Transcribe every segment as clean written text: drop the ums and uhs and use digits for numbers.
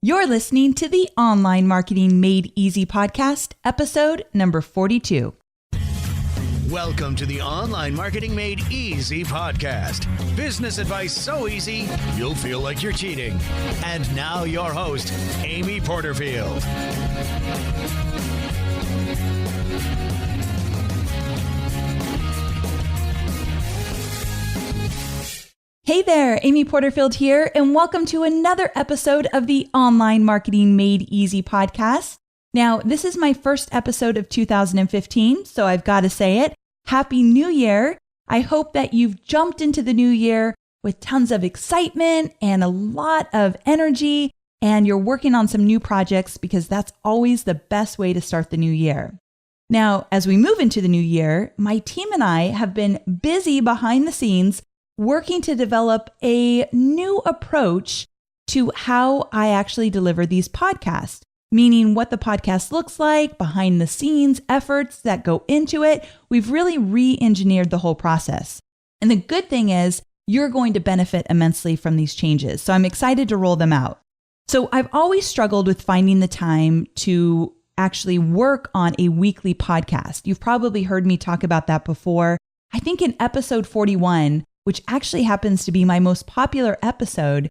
You're listening to the Online Marketing Made Easy podcast, episode number 42. Welcome to the Online Marketing Made Easy podcast. Business advice so easy, you'll feel like you're cheating. And now your host, Amy Porterfield. Hey there, Amy Porterfield here, and welcome to another episode of the Online Marketing Made Easy podcast. Now, this is my first episode of 2015, so I've got to say it. Happy New Year. I hope that you've jumped into the new year with tons of excitement and a lot of energy, and you're working on some new projects because that's always the best way to start the new year. Now, as we move into the new year, my team and I have been busy behind the scenes working to develop a new approach to how I actually deliver these podcasts, meaning what the podcast looks like, behind the scenes efforts that go into it. We've really re-engineered the whole process. And the good thing is you're going to benefit immensely from these changes. So I'm excited to roll them out. So I've always struggled with finding the time to actually work on a weekly podcast. You've probably heard me talk about that before. I think in episode 41, which actually happens to be my most popular episode,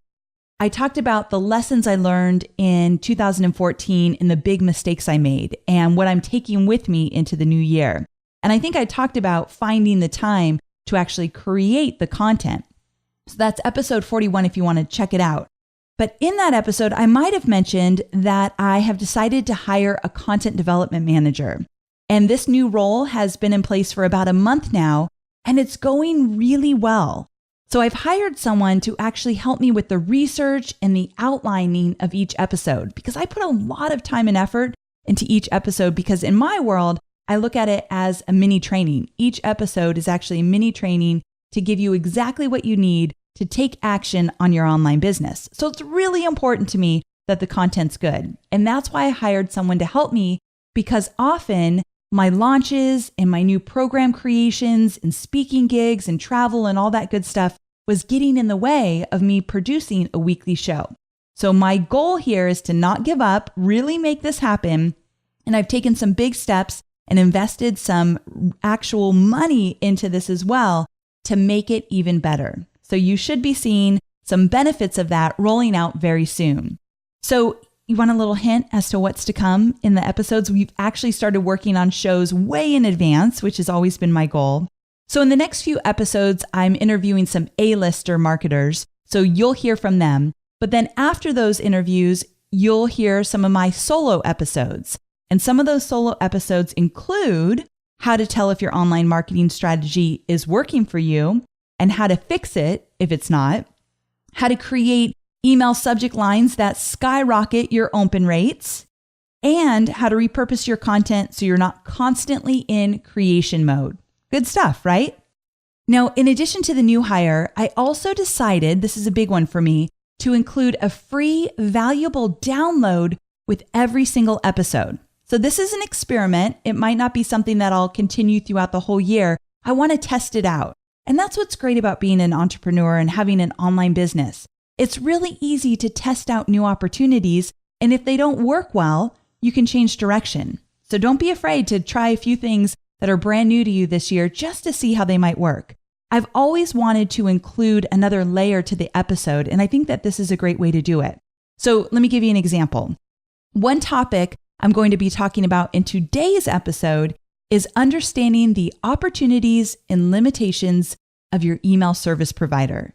I talked about the lessons I learned in 2014 and the big mistakes I made and what I'm taking with me into the new year. And I think I talked about finding the time to actually create the content. So that's episode 41 if you want to check it out. But in that episode, I might have mentioned that I have decided to hire a content development manager. And this new role has been in place for about a month now, and it's going really well. So I've hired someone to actually help me with the research and the outlining of each episode because I put a lot of time and effort into each episode because in my world, I look at it as a mini training. Each episode is actually a mini training to give you exactly what you need to take action on your online business. So it's really important to me that the content's good. And that's why I hired someone to help me because often my launches and my new program creations and speaking gigs and travel and all that good stuff was getting in the way of me producing a weekly show. So my goal here is to not give up, really make this happen. And I've taken some big steps and invested some actual money into this as well to make it even better. So you should be seeing some benefits of that rolling out very soon. So you want a little hint as to what's to come in the episodes? We've actually started working on shows way in advance, which has always been my goal. So in the next few episodes, I'm interviewing some A-lister marketers, so you'll hear from them. But then after those interviews, you'll hear some of my solo episodes. And some of those solo episodes include how to tell if your online marketing strategy is working for you and how to fix it if it's not, how to create email subject lines that skyrocket your open rates, and how to repurpose your content so you're not constantly in creation mode. Good stuff, right? Now, in addition to the new hire, I also decided, this is a big one for me, to include a free, valuable download with every single episode. So this is an experiment. It might not be something that I'll continue throughout the whole year. I want to test it out. And that's what's great about being an entrepreneur and having an online business. It's really easy to test out new opportunities, and if they don't work well, you can change direction. So don't be afraid to try a few things that are brand new to you this year just to see how they might work. I've always wanted to include another layer to the episode, and I think that this is a great way to do it. So let me give you an example. One topic I'm going to be talking about in today's episode is understanding the opportunities and limitations of your email service provider.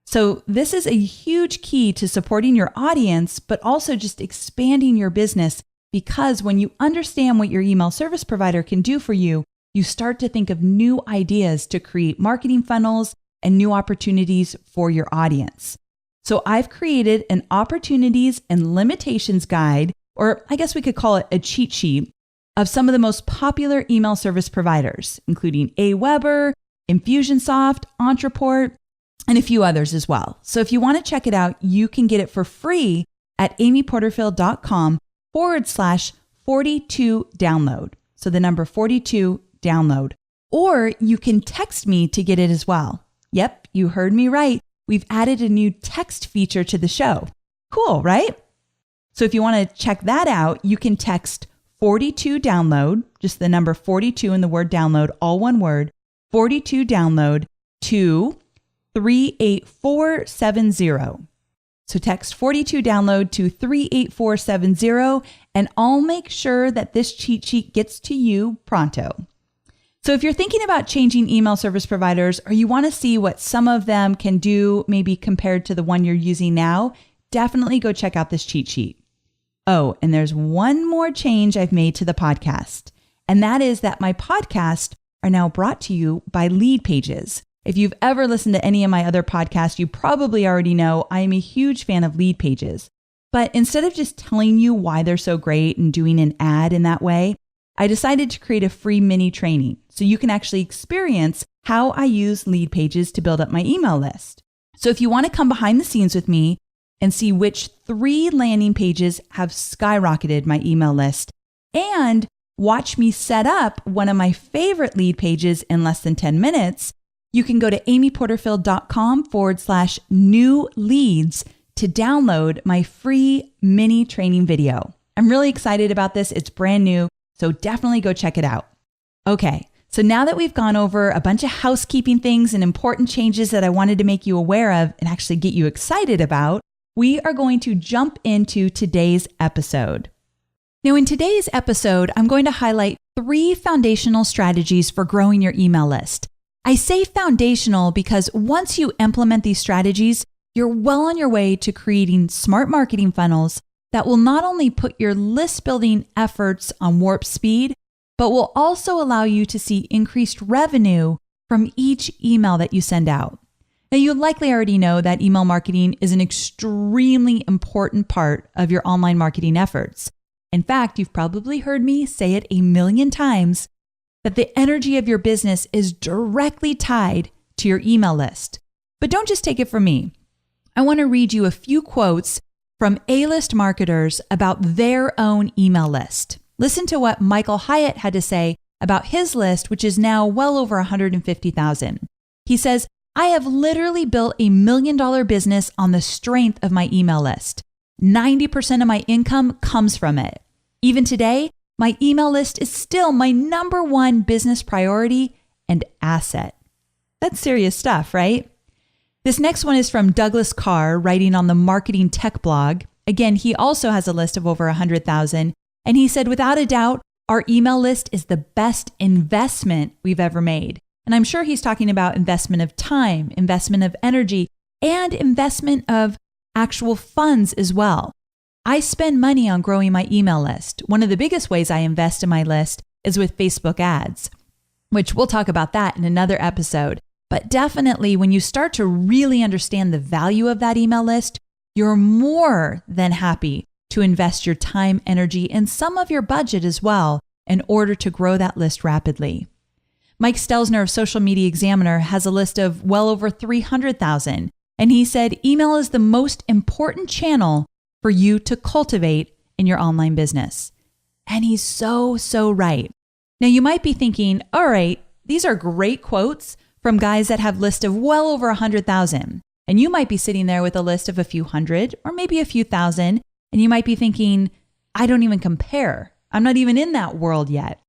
So this is a huge key to supporting your audience, but also just expanding your business because when you understand what your email service provider can do for you, you start to think of new ideas to create marketing funnels and new opportunities for your audience. So I've created an opportunities and limitations guide, or I guess we could call it a cheat sheet, of some of the most popular email service providers, including Aweber, Infusionsoft, Ontraport, and a few others as well. So if you want to check it out, you can get it for free at amyporterfield.com/42 download. So the number 42 download. Or you can text me to get it as well. Yep, you heard me right. We've added a new text feature to the show. Cool, right? So if you want to check that out, you can text 42 download, just the number 42 and the word download, all one word, 42 download to 38470. So text 42 download to 38470, and I'll make sure that this cheat sheet gets to you pronto. So if you're thinking about changing email service providers, or you want to see what some of them can do, maybe compared to the one you're using now, definitely go check out this cheat sheet. Oh, and there's one more change I've made to the podcast, and that is that my podcasts are now brought to you by Lead Pages. If you've ever listened to any of my other podcasts, you probably already know I am a huge fan of Lead Pages. But instead of just telling you why they're so great and doing an ad in that way, I decided to create a free mini training so you can actually experience how I use Lead Pages to build up my email list. So if you want to come behind the scenes with me and see which 3 landing pages have skyrocketed my email list, and watch me set up one of my favorite lead pages in less than 10 minutes, you can go to amyporterfield.com/new leads to download my free mini training video. I'm really excited about this. It's brand new, so definitely go check it out. Okay, so now that we've gone over a bunch of housekeeping things and important changes that I wanted to make you aware of and actually get you excited about, we are going to jump into today's episode. Now, in today's episode, I'm going to highlight 3 foundational strategies for growing your email list. I say foundational because once you implement these strategies, you're well on your way to creating smart marketing funnels that will not only put your list building efforts on warp speed, but will also allow you to see increased revenue from each email that you send out. Now, you likely already know that email marketing is an extremely important part of your online marketing efforts. In fact, you've probably heard me say it a million times that the energy of your business is directly tied to your email list. But don't just take it from me. I want to read you a few quotes from A-list marketers about their own email list. Listen to what Michael Hyatt had to say about his list, which is now well over 150,000. He says, "I have literally built a $1 million business on the strength of my email list. 90% of my income comes from it. Even today, my email list is still my number 1 business priority and asset." That's serious stuff, right? This next one is from Douglas Carr, writing on the Marketing Tech blog. Again, he also has a list of over 100,000. And he said, "Without a doubt, our email list is the best investment we've ever made." And I'm sure he's talking about investment of time, investment of energy, and investment of actual funds as well. I spend money on growing my email list. One of the biggest ways I invest in my list is with Facebook ads, which we'll talk about that in another episode. But definitely when you start to really understand the value of that email list, you're more than happy to invest your time, energy, and some of your budget as well in order to grow that list rapidly. Mike Stelzner of Social Media Examiner has a list of well over 300,000, and he said email is the most important channel for you to cultivate in your online business. And he's so right. Now you might be thinking, all right, these are great quotes from guys that have lists of well over 100,000. And you might be sitting there with a list of a few hundred or maybe a few thousand, and you might be thinking, I don't even compare. I'm not even in that world yet.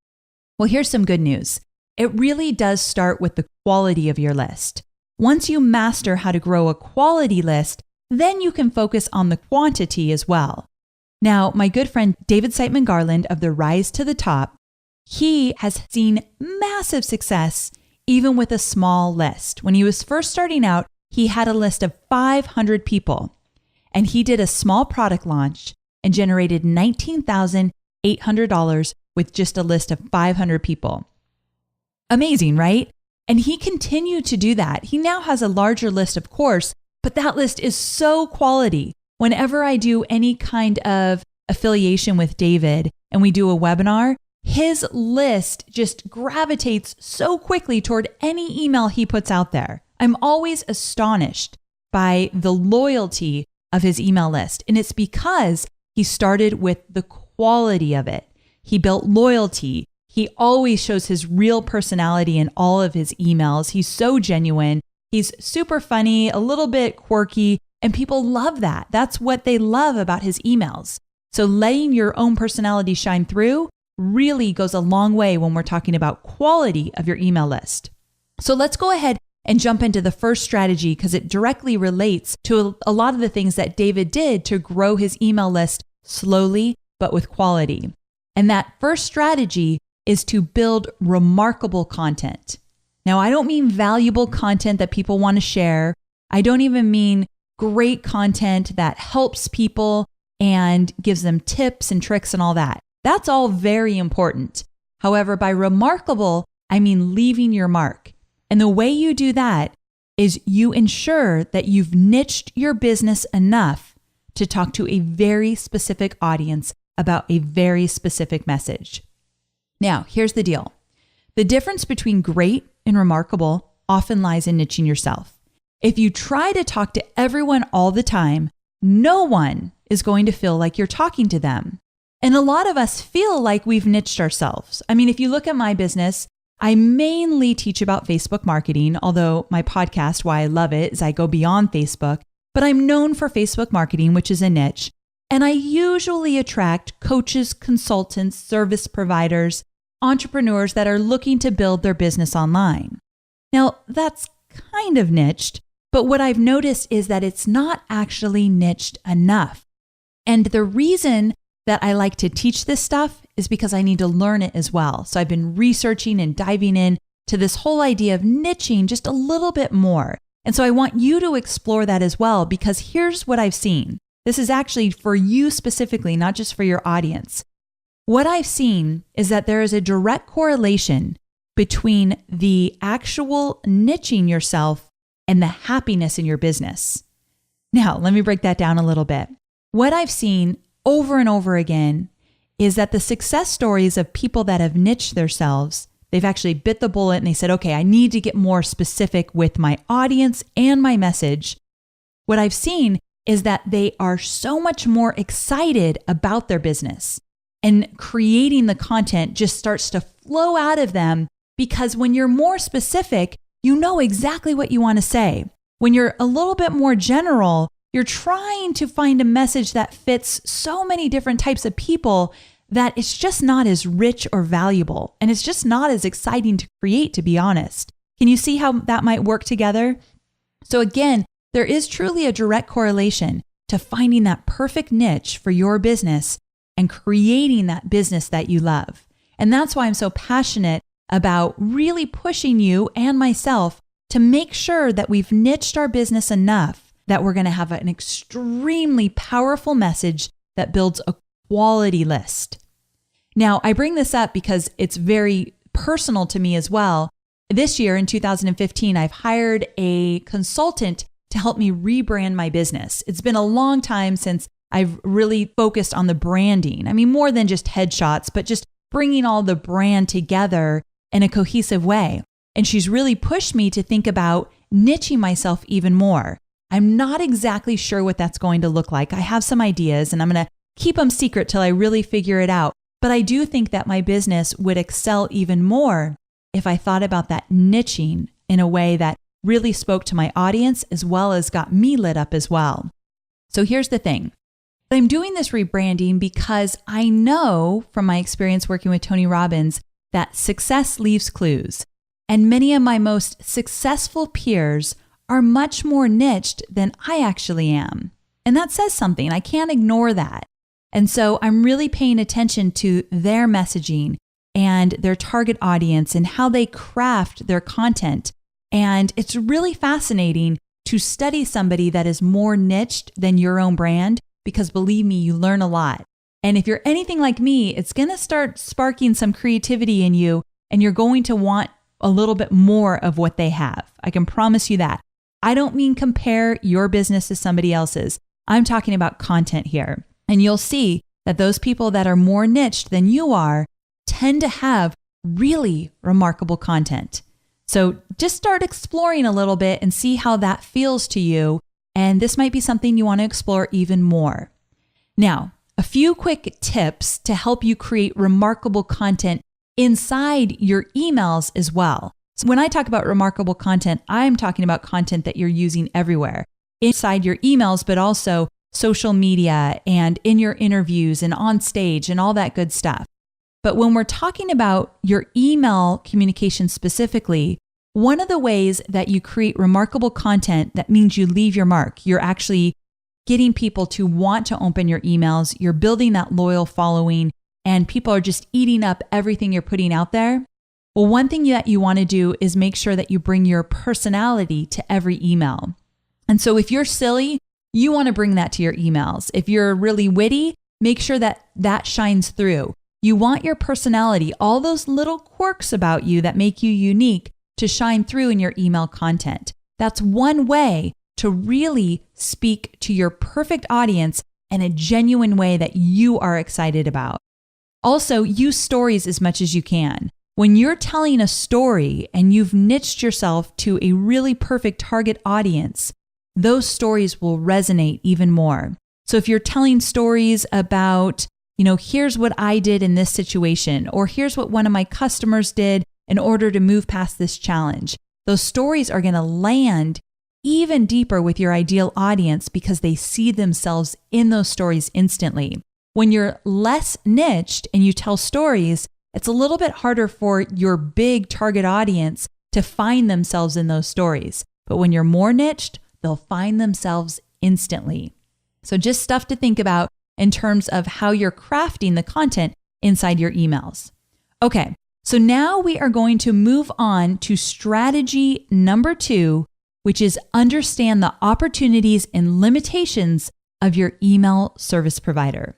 Well, here's some good news. It really does start with the quality of your list. Once you master how to grow a quality list, then you can focus on the quantity as well. Now, my good friend David Siteman Garland of the Rise to the Top, he has seen massive success even with a small list. When he was first starting out, he had a list of 500 people, and he did a small product launch and generated $19,800 with just a list of 500 people. Amazing, right? And he continued to do that. He now has a larger list, of course, but that list is so quality. Whenever I do any kind of affiliation with David and we do a webinar, his list just gravitates so quickly toward any email he puts out there. I'm always astonished by the loyalty of his email list. And it's because he started with the quality of it. He built loyalty. He always shows his real personality in all of his emails. He's so genuine. He's super funny, a little bit quirky, and people love that. That's what they love about his emails. So letting your own personality shine through really goes a long way when we're talking about quality of your email list. So let's go ahead and jump into the first strategy because it directly relates to a lot of the things that David did to grow his email list slowly, but with quality. And that first strategy is to build remarkable content. Now, I don't mean valuable content that people want to share. I don't even mean great content that helps people and gives them tips and tricks and all that. That's all very important. However, by remarkable, I mean leaving your mark. And the way you do that is you ensure that you've niched your business enough to talk to a very specific audience about a very specific message. Now, here's the deal. The difference between great and remarkable often lies in niching yourself. If you try to talk to everyone all the time, no one is going to feel like you're talking to them. And a lot of us feel like we've niched ourselves. I mean, if you look at my business, I mainly teach about Facebook marketing, although my podcast, why I love it, is I go beyond Facebook, but I'm known for Facebook marketing, which is a niche. And I usually attract coaches, consultants, service providers, entrepreneurs that are looking to build their business online. Now, that's kind of niched, but what I've noticed is that it's not actually niched enough. And the reason that I like to teach this stuff is because I need to learn it as well. So I've been researching and diving in to this whole idea of niching just a little bit more. And so I want you to explore that as well, because here's what I've seen. This is actually for you specifically, not just for your audience. What I've seen is that there is a direct correlation between the actual niching yourself and the happiness in your business. Now, let me break that down a little bit. What I've seen over and over again is that the success stories of people that have niched themselves, they've actually bit the bullet and they said, okay, I need to get more specific with my audience and my message. What I've seen is that they are so much more excited about their business, and creating the content just starts to flow out of them, because when you're more specific, you know exactly what you want to say. When you're a little bit more general, you're trying to find a message that fits so many different types of people that it's just not as rich or valuable. And it's just not as exciting to create, to be honest. Can you see how that might work together? So again, there is truly a direct correlation to finding that perfect niche for your business and creating that business that you love. And that's why I'm so passionate about really pushing you and myself to make sure that we've niched our business enough that we're going to have an extremely powerful message that builds a quality list. Now, I bring this up because it's very personal to me as well. This year in 2015, I've hired a consultant to help me rebrand my business. It's been a long time since I've really focused on the branding. I mean, more than just headshots, but just bringing all the brand together in a cohesive way. And she's really pushed me to think about niching myself even more. I'm not exactly sure what that's going to look like. I have some ideas and I'm going to keep them secret till I really figure it out. But I do think that my business would excel even more if I thought about that niching in a way that really spoke to my audience as well as got me lit up as well. So here's the thing. I'm doing this rebranding because I know from my experience working with Tony Robbins that success leaves clues. And many of my most successful peers are much more niched than I actually am. And that says something. I can't ignore that. And so I'm really paying attention to their messaging and their target audience and how they craft their content. And it's really fascinating to study somebody that is more niched than your own brand, because believe me, you learn a lot. And if you're anything like me, it's going to start sparking some creativity in you, and you're going to want a little bit more of what they have. I can promise you that. I don't mean compare your business to somebody else's. I'm talking about content here. And you'll see that those people that are more niched than you are tend to have really remarkable content. So just start exploring a little bit and see how that feels to you. And this might be something you want to explore even more. Now, a few quick tips to help you create remarkable content inside your emails as well. So when I talk about remarkable content, I'm talking about content that you're using everywhere, inside your emails, but also social media and in your interviews and on stage and all that good stuff. But when we're talking about your email communication specifically, one of the ways that you create remarkable content that means you leave your mark, you're actually getting people to want to open your emails, you're building that loyal following, and people are just eating up everything you're putting out there. Well, one thing that you want to do is make sure that you bring your personality to every email. And so if you're silly, you want to bring that to your emails. If you're really witty, make sure that that shines through. You want your personality, all those little quirks about you that make you unique, to shine through in your email content. That's one way to really speak to your perfect audience in a genuine way that you are excited about. Also, use stories as much as you can. When you're telling a story and you've niched yourself to a really perfect target audience, those stories will resonate even more. So if you're telling stories about, here's what I did in this situation, or here's what one of my customers did in order to move past this challenge, those stories are going to land even deeper with your ideal audience because they see themselves in those stories instantly. When you're less niched and you tell stories, it's a little bit harder for your big target audience to find themselves in those stories. But when you're more niched, they'll find themselves instantly. So just stuff to think about in terms of how you're crafting the content inside your emails. Okay, so now we are going to move on to strategy number 2, which is understand the opportunities and limitations of your email service provider.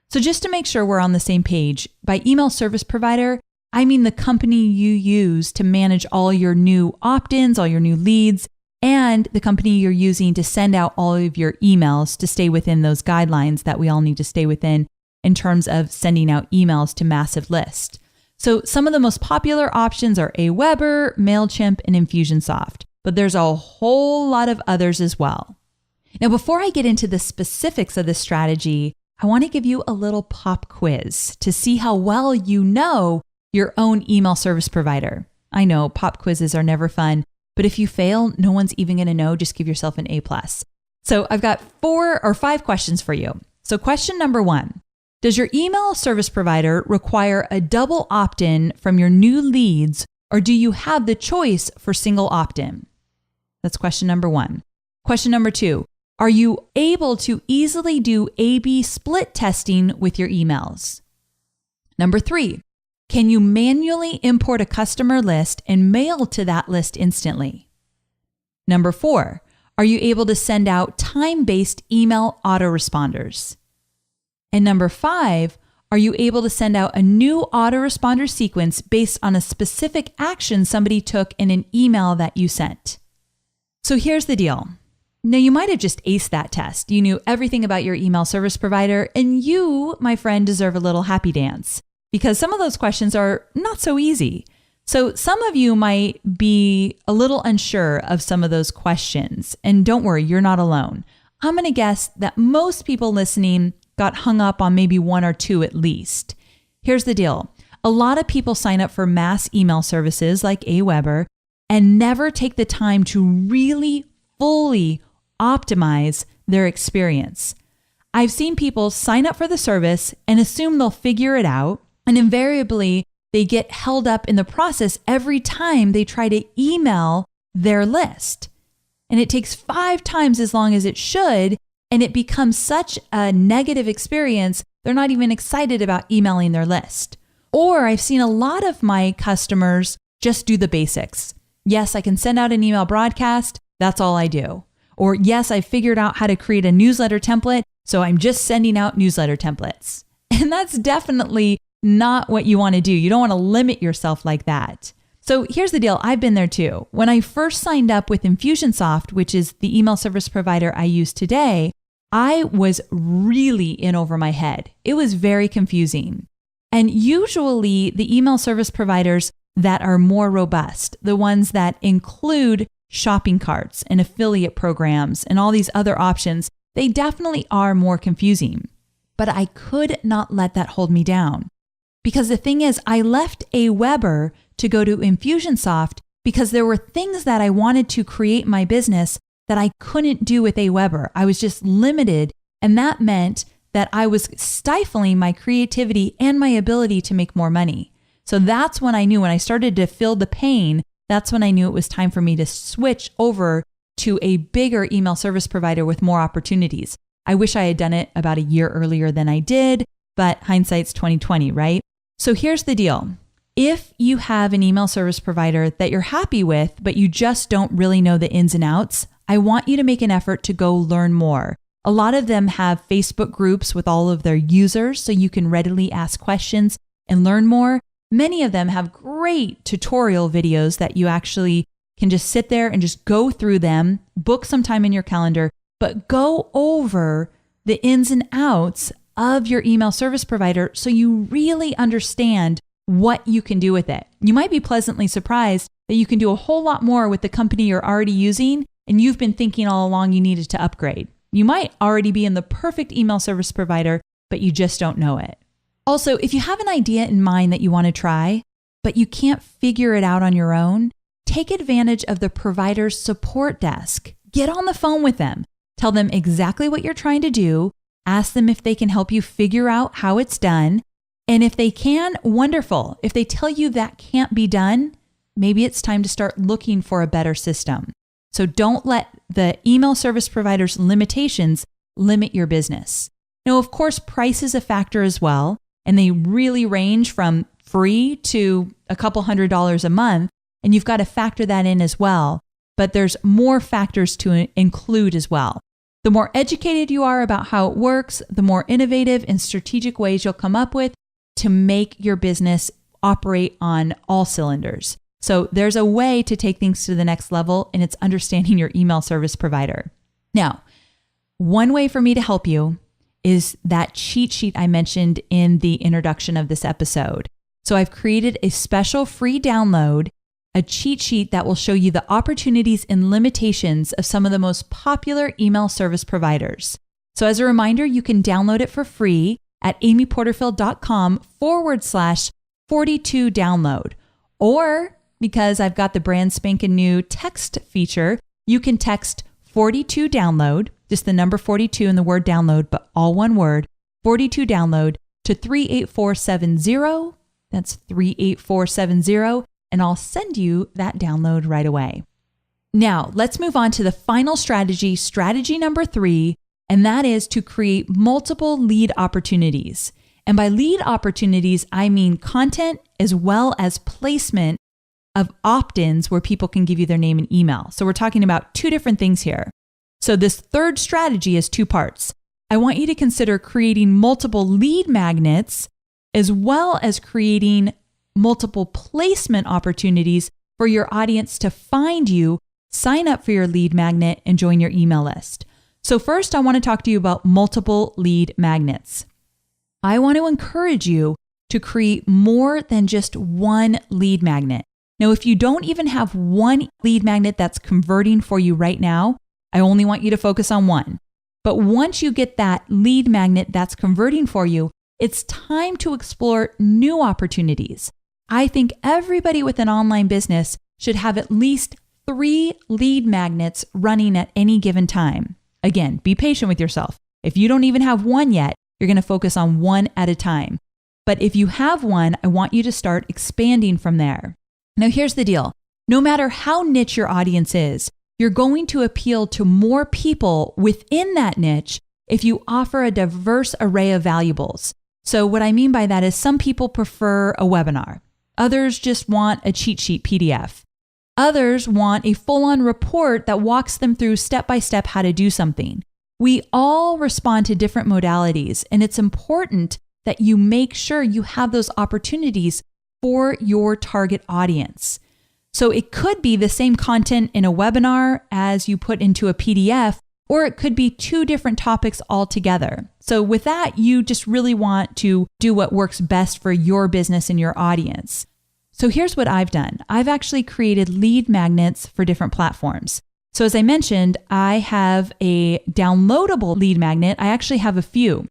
So just to make sure we're on the same page, by email service provider, I mean the company you use to manage all your new opt-ins, all your new leads, and the company you're using to send out all of your emails to stay within those guidelines that we all need to stay within in terms of sending out emails to massive lists. So some of the most popular options are Aweber, MailChimp, and Infusionsoft, but there's a whole lot of others as well. Now, before I get into the specifics of this strategy, I want to give you a little pop quiz to see how well you know your own email service provider. I know pop quizzes are never fun, but if you fail, no one's even going to know. Just give yourself an A+. So I've got 4 or 5 questions for you. So question number 1, does your email service provider require a double opt-in from your new leads, or do you have the choice for single opt-in? That's question number 1. Question number 2, are you able to easily do A/B split testing with your emails? Number 3, can you manually import a customer list and mail to that list instantly? Number 4, are you able to send out time-based email autoresponders? And number 5, are you able to send out a new autoresponder sequence based on a specific action somebody took in an email that you sent? So here's the deal. Now, you might have just aced that test. You knew everything about your email service provider, and you, my friend, deserve a little happy dance because some of those questions are not so easy. So some of you might be a little unsure of some of those questions, and don't worry, you're not alone. I'm going to guess that most people listening got hung up on maybe 1 or 2 at least. Here's the deal. A lot of people sign up for mass email services like Aweber and never take the time to really fully optimize their experience. I've seen people sign up for the service and assume they'll figure it out, and invariably they get held up in the process every time they try to email their list. And it takes 5 times as long as it should, and it becomes such a negative experience, they're not even excited about emailing their list. Or I've seen a lot of my customers just do the basics. Yes, I can send out an email broadcast. That's all I do. Or yes, I figured out how to create a newsletter template, so I'm just sending out newsletter templates. And that's definitely not what you want to do. You don't want to limit yourself like that. So here's the deal. I've been there too. When I first signed up with Infusionsoft, which is the email service provider I use today, I was really in over my head. It was very confusing. And usually the email service providers that are more robust, the ones that include shopping carts and affiliate programs and all these other options, they definitely are more confusing. But I could not let that hold me down. Because the thing is, I left Aweber to go to Infusionsoft because there were things that I wanted to create in my business that I couldn't do with Aweber. I was just limited And that meant that I was stifling my creativity and my ability to make more money. So that's when I knew, when I started to feel the pain, that's when I knew it was time for me to switch over to a bigger email service provider with more opportunities. I wish I had done it about a year earlier than I did, but hindsight's 2020, right? So here's the deal. If you have an email service provider that you're happy with, but you just don't really know the ins and outs, I want you to make an effort to go learn more. A lot of them have Facebook groups with all of their users, so you can readily ask questions and learn more. Many of them have great tutorial videos that you actually can just sit there and just go through them, book some time in your calendar, but go over the ins and outs of your email service provider so you really understand what you can do with it. You might be pleasantly surprised that you can do a whole lot more with the company you're already using, and you've been thinking all along you needed to upgrade. You might already be in the perfect email service provider, but you just don't know it. Also, if you have an idea in mind that you want to try, but you can't figure it out on your own, take advantage of the provider's support desk. Get on the phone with them. Tell them exactly what you're trying to do. Ask them if they can help you figure out how it's done. And if they can, wonderful. If they tell you that can't be done, maybe it's time to start looking for a better system. So don't let the email service provider's limitations limit your business. Now, of course, price is a factor as well, and they really range from free to a couple $100s a month, and you've got to factor that in as well. But there's more factors to include as well. The more educated you are about how it works, the more innovative and strategic ways you'll come up with to make your business operate on all cylinders. So there's a way to take things to the next level, and it's understanding your email service provider. Now, one way for me to help you is that cheat sheet I mentioned in the introduction of this episode. So I've created a special free download, a cheat sheet that will show you the opportunities and limitations of some of the most popular email service providers. So as a reminder, you can download it for free at amyporterfield.com/42download. Or because I've got the brand spanking new text feature, you can text 42 download, just the number 42 and the word download, but all one word, 42 download to 38470. That's 38470. And I'll send you that download right away. Now, let's move on to the final strategy number 3, and that is to create multiple lead opportunities. And by lead opportunities, I mean content as well as placement of opt-ins where people can give you their name and email. So we're talking about two different things here. So this third strategy is 2 parts. I want you to consider creating multiple lead magnets as well as creating multiple placement opportunities for your audience to find you, sign up for your lead magnet, and join your email list. So first, I want to talk to you about multiple lead magnets. I want to encourage you to create more than just one lead magnet. Now, if you don't even have one lead magnet that's converting for you right now, I only want you to focus on one. But once you get that lead magnet that's converting for you, it's time to explore new opportunities. I think everybody with an online business should have at least 3 lead magnets running at any given time. Again, be patient with yourself. If you don't even have one yet, you're going to focus on one at a time. But if you have one, I want you to start expanding from there. Now, here's the deal. No matter how niche your audience is, you're going to appeal to more people within that niche if you offer a diverse array of valuables. So what I mean by that is some people prefer a webinar. Others just want a cheat sheet PDF. Others want a full-on report that walks them through step-by-step how to do something. We all respond to different modalities, and it's important that you make sure you have those opportunities for your target audience. So it could be the same content in a webinar as you put into a PDF, or it could be 2 different topics altogether. So with that, you just really want to do what works best for your business and your audience. So here's what I've done. I've actually created lead magnets for different platforms. So as I mentioned, I have a downloadable lead magnet. I actually have a few.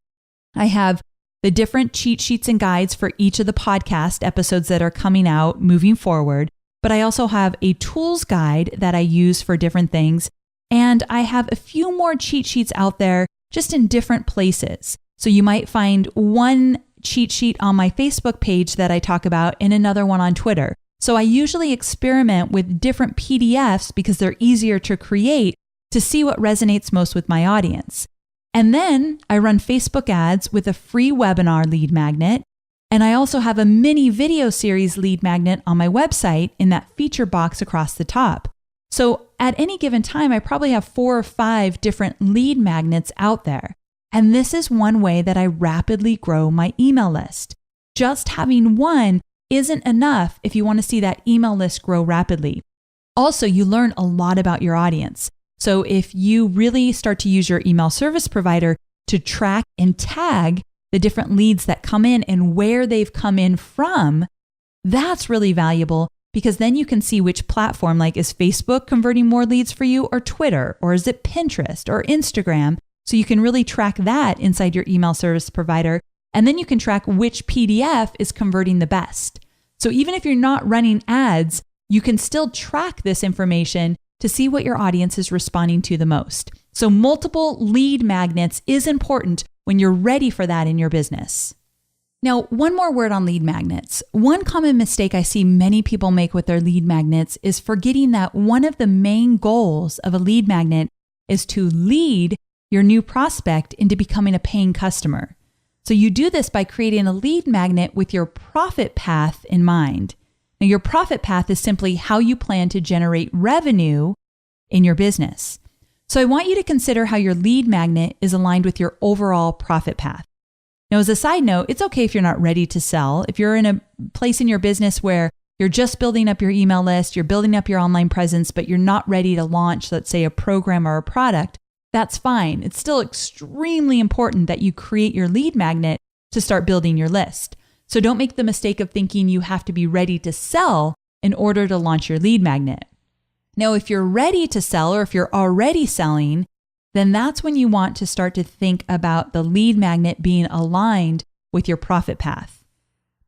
I have the different cheat sheets and guides for each of the podcast episodes that are coming out moving forward. But I also have a tools guide that I use for different things. And I have a few more cheat sheets out there just in different places. So you might find one cheat sheet on my Facebook page that I talk about and another one on Twitter. So I usually experiment with different PDFs because they're easier to create to see what resonates most with my audience. And then I run Facebook ads with a free webinar lead magnet. And I also have a mini video series lead magnet on my website in that feature box across the top. So at any given time, I probably have 4 or 5 different lead magnets out there. And this is one way that I rapidly grow my email list. Just having one isn't enough if you want to see that email list grow rapidly. Also, you learn a lot about your audience. So if you really start to use your email service provider to track and tag the different leads that come in and where they've come in from, that's really valuable because then you can see which platform, like is Facebook converting more leads for you or Twitter, or is it Pinterest or Instagram? So you can really track that inside your email service provider. And then you can track which PDF is converting the best. So even if you're not running ads, you can still track this information to see what your audience is responding to the most. So multiple lead magnets is important when you're ready for that in your business. Now, one more word on lead magnets. One common mistake I see many people make with their lead magnets is forgetting that one of the main goals of a lead magnet is to lead your new prospect into becoming a paying customer. So you do this by creating a lead magnet with your profit path in mind. Now, your profit path is simply how you plan to generate revenue in your business. So I want you to consider how your lead magnet is aligned with your overall profit path. Now, as a side note, it's okay if you're not ready to sell. If you're in a place in your business where you're just building up your email list, you're building up your online presence, but you're not ready to launch, let's say, a program or a product, that's fine. It's still extremely important that you create your lead magnet to start building your list. So don't make the mistake of thinking you have to be ready to sell in order to launch your lead magnet. Now, if you're ready to sell or if you're already selling, then that's when you want to start to think about the lead magnet being aligned with your profit path.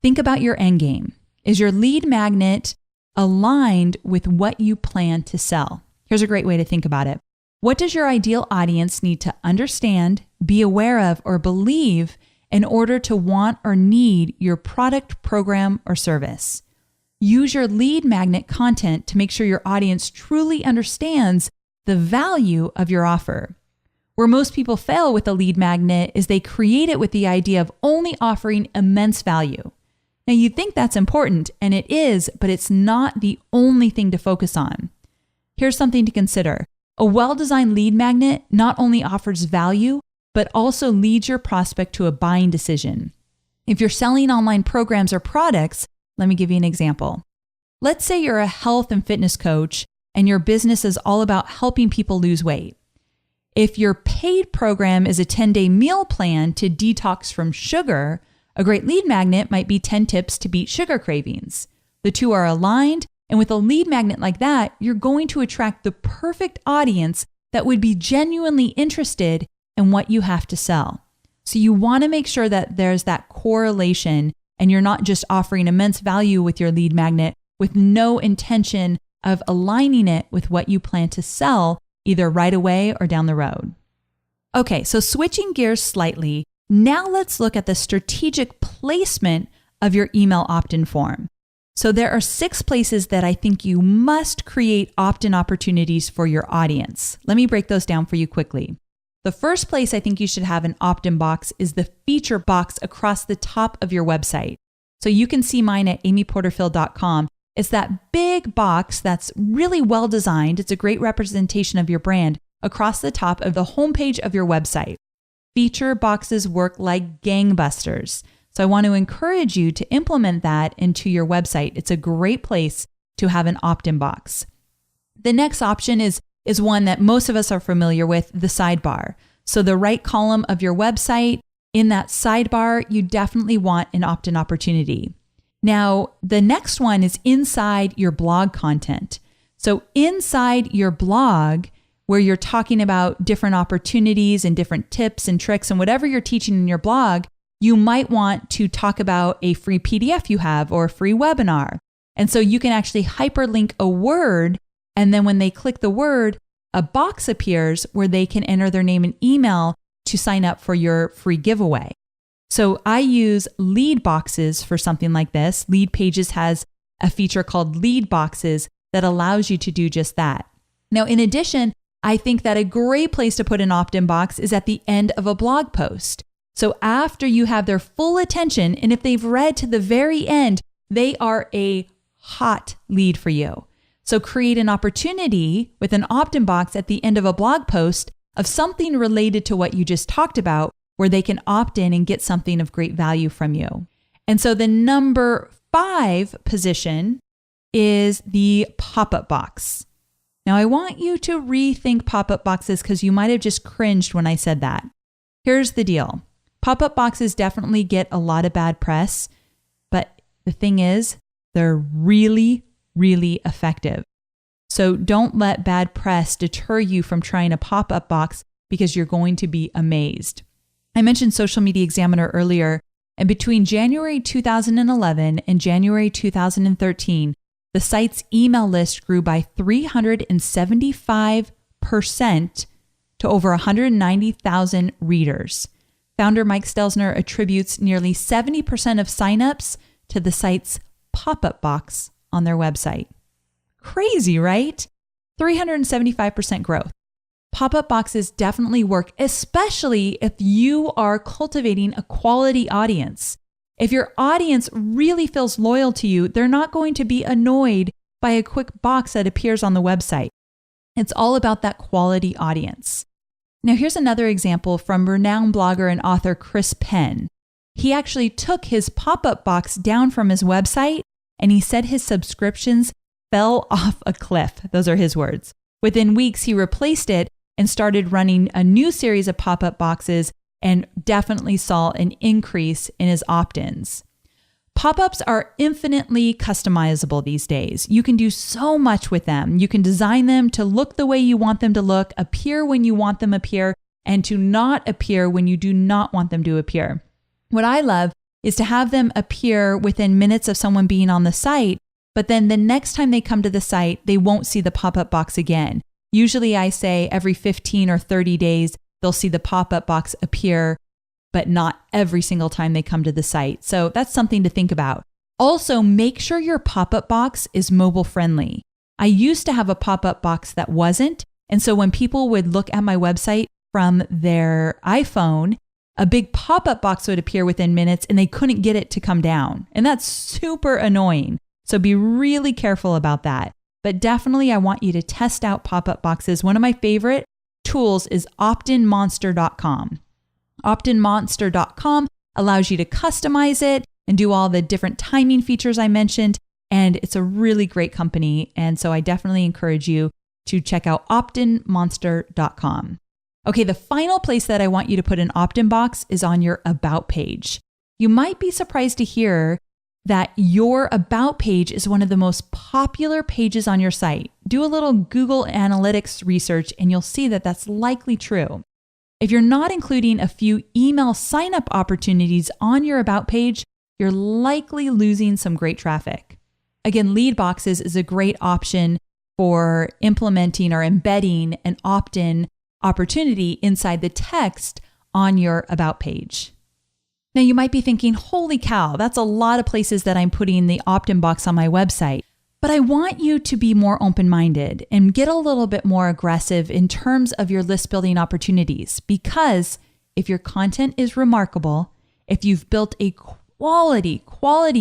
Think about your end game. Is your lead magnet aligned with what you plan to sell? Here's a great way to think about it. What does your ideal audience need to understand, be aware of, or believe in order to want or need your product, program, or service? Use your lead magnet content to make sure your audience truly understands the value of your offer. Where most people fail with a lead magnet is they create it with the idea of only offering immense value. Now, you think that's important, and it is, but it's not the only thing to focus on. Here's something to consider. A well-designed lead magnet not only offers value, but also leads your prospect to a buying decision. If you're selling online programs or products, let me give you an example. Let's say you're a health and fitness coach and your business is all about helping people lose weight. If your paid program is a 10-day meal plan to detox from sugar, a great lead magnet might be 10 tips to beat sugar cravings. The two are aligned, and with a lead magnet like that, you're going to attract the perfect audience that would be genuinely interested in what you have to sell. So you want to make sure that there's that correlation and you're not just offering immense value with your lead magnet with no intention of aligning it with what you plan to sell either right away or down the road. Okay, so switching gears slightly, now let's look at the strategic placement of your email opt-in form. So there are 6 places that I think you must create opt-in opportunities for your audience. Let me break those down for you quickly. The first place I think you should have an opt-in box is the feature box across the top of your website. So you can see mine at amyporterfield.com. It's that big box that's really well designed. It's a great representation of your brand across the top of the homepage of your website. Feature boxes work like gangbusters. So I want to encourage you to implement that into your website. It's a great place to have an opt-in box. The next option is one that most of us are familiar with, the sidebar. So the right column of your website, in that sidebar, you definitely want an opt-in opportunity. Now, the next one is inside your blog content. So inside your blog, where you're talking about different opportunities and different tips and tricks and whatever you're teaching in your blog, you might want to talk about a free PDF you have or a free webinar. And so you can actually hyperlink a word, and then when they click the word, a box appears where they can enter their name and email to sign up for your free giveaway. So I use lead boxes for something like this. Lead Pages has a feature called lead boxes that allows you to do just that. Now, in addition, I think that a great place to put an opt-in box is at the end of a blog post. So after you have their full attention, and if they've read to the very end, they are a hot lead for you. So create an opportunity with an opt-in box at the end of a blog post of something related to what you just talked about, where they can opt in and get something of great value from you. And so the number 5 position is the pop-up box. Now I want you to rethink pop-up boxes because you might have just cringed when I said that. Here's the deal. Pop-up boxes definitely get a lot of bad press, but the thing is, they're really, really effective. So don't let bad press deter you from trying a pop-up box because you're going to be amazed. I mentioned Social Media Examiner earlier, and between January 2011 and January 2013, the site's email list grew by 375% to over 190,000 readers. Founder Mike Stelzner attributes nearly 70% of signups to the site's pop-up box on their website. Crazy, right? 375% growth. Pop-up boxes definitely work, especially if you are cultivating a quality audience. If your audience really feels loyal to you, they're not going to be annoyed by a quick box that appears on the website. It's all about that quality audience. Now, here's another example from renowned blogger and author Chris Penn. He actually took his pop-up box down from his website, and he said his subscriptions fell off a cliff. Those are his words. Within weeks, he replaced it and started running a new series of pop-up boxes and definitely saw an increase in his opt-ins. Pop-ups are infinitely customizable these days. You can do so much with them. You can design them to look the way you want them to look, appear when you want them to appear, and to not appear when you do not want them to appear. What I love is to have them appear within minutes of someone being on the site, but then the next time they come to the site, they won't see the pop-up box again. Usually I say every 15 or 30 days, they'll see the pop-up box appear, but not every single time they come to the site. So that's something to think about. Also, make sure your pop-up box is mobile friendly. I used to have a pop-up box that wasn't. And so when people would look at my website from their iPhone, a big pop-up box would appear within minutes and they couldn't get it to come down. And that's super annoying. So be really careful about that. But definitely, I want you to test out pop-up boxes. One of my favorite tools is optinmonster.com. Optinmonster.com allows you to customize it and do all the different timing features I mentioned. And it's a really great company. And so I definitely encourage you to check out optinmonster.com. Okay, the final place that I want you to put an opt-in box is on your About page. You might be surprised to hear that your About page is one of the most popular pages on your site. Do a little Google Analytics research and you'll see that that's likely true. If you're not including a few email sign-up opportunities on your About page, you're likely losing some great traffic. Again, lead boxes is a great option for implementing or embedding an opt-in opportunity inside the text on your About page. Now, you might be thinking, holy cow, that's a lot of places that I'm putting the opt-in box on my website. But I want you to be more open-minded and get a little bit more aggressive in terms of your list building opportunities. Because if your content is remarkable, if you've built a quality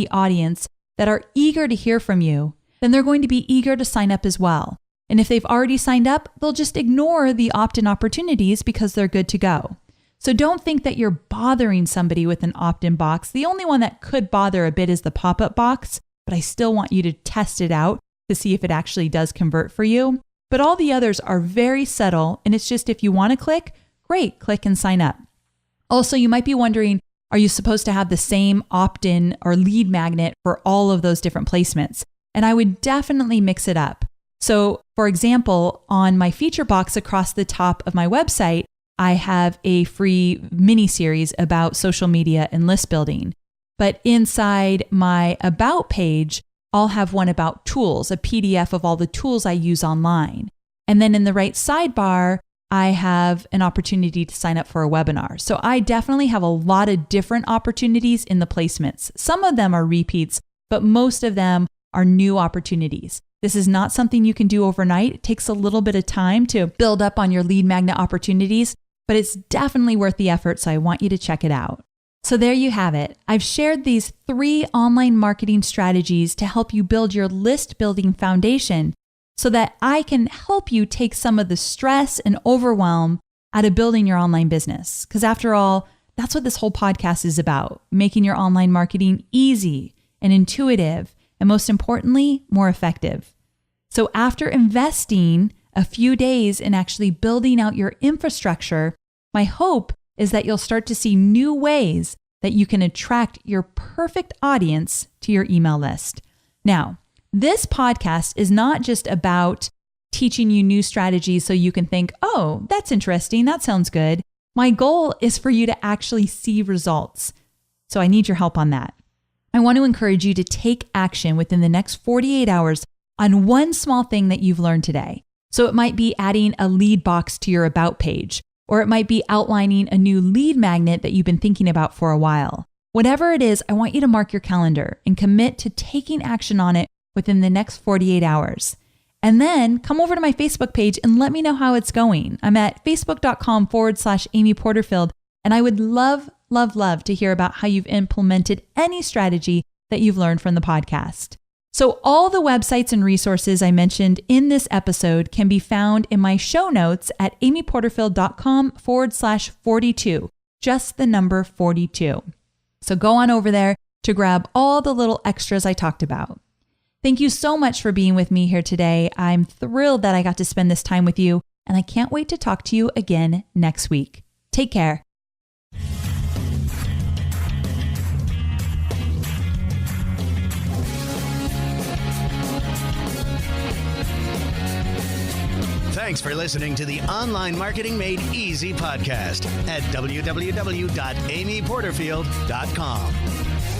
audience that are eager to hear from you, then they're going to be eager to sign up as well. And if they've already signed up, they'll just ignore the opt-in opportunities because they're good to go. So don't think that you're bothering somebody with an opt-in box. The only one that could bother a bit is the pop-up box, but I still want you to test it out to see if it actually does convert for you. But all the others are very subtle, and it's just if you want to click, great, click and sign up. Also, you might be wondering, are you supposed to have the same opt-in or lead magnet for all of those different placements? And I would definitely mix it up. So, for example, on my feature box across the top of my website, I have a free mini series about social media and list building. But inside my About page, I'll have one about tools, a PDF of all the tools I use online. And then in the right sidebar, I have an opportunity to sign up for a webinar. So I definitely have a lot of different opportunities in the placements. Some of them are repeats, but most of them are new opportunities. This is not something you can do overnight. It takes a little bit of time to build up on your lead magnet opportunities, but it's definitely worth the effort. So I want you to check it out. So there you have it. I've shared these 3 online marketing strategies to help you build your list building foundation so that I can help you take some of the stress and overwhelm out of building your online business. Because after all, that's what this whole podcast is about, making your online marketing easy and intuitive, and most importantly, more effective. So after investing a few days in actually building out your infrastructure, my hope is that you'll start to see new ways that you can attract your perfect audience to your email list. Now, this podcast is not just about teaching you new strategies so you can think, oh, that's interesting, that sounds good. My goal is for you to actually see results. So I need your help on that. I want to encourage you to take action within the next 48 hours on one small thing that you've learned today. So it might be adding a lead box to your about page, or it might be outlining a new lead magnet that you've been thinking about for a while. Whatever it is, I want you to mark your calendar and commit to taking action on it within the next 48 hours. And then come over to my Facebook page and let me know how it's going. I'm at facebook.com/Amy Porterfield, and I would love to hear about how you've implemented any strategy that you've learned from the podcast. So all the websites and resources I mentioned in this episode can be found in my show notes at amyporterfield.com/42, just the number 42. So go on over there to grab all the little extras I talked about. Thank you so much for being with me here today. I'm thrilled that I got to spend this time with you, and I can't wait to talk to you again next week. Take care. Thanks for listening to the Online Marketing Made Easy podcast at www.amyporterfield.com.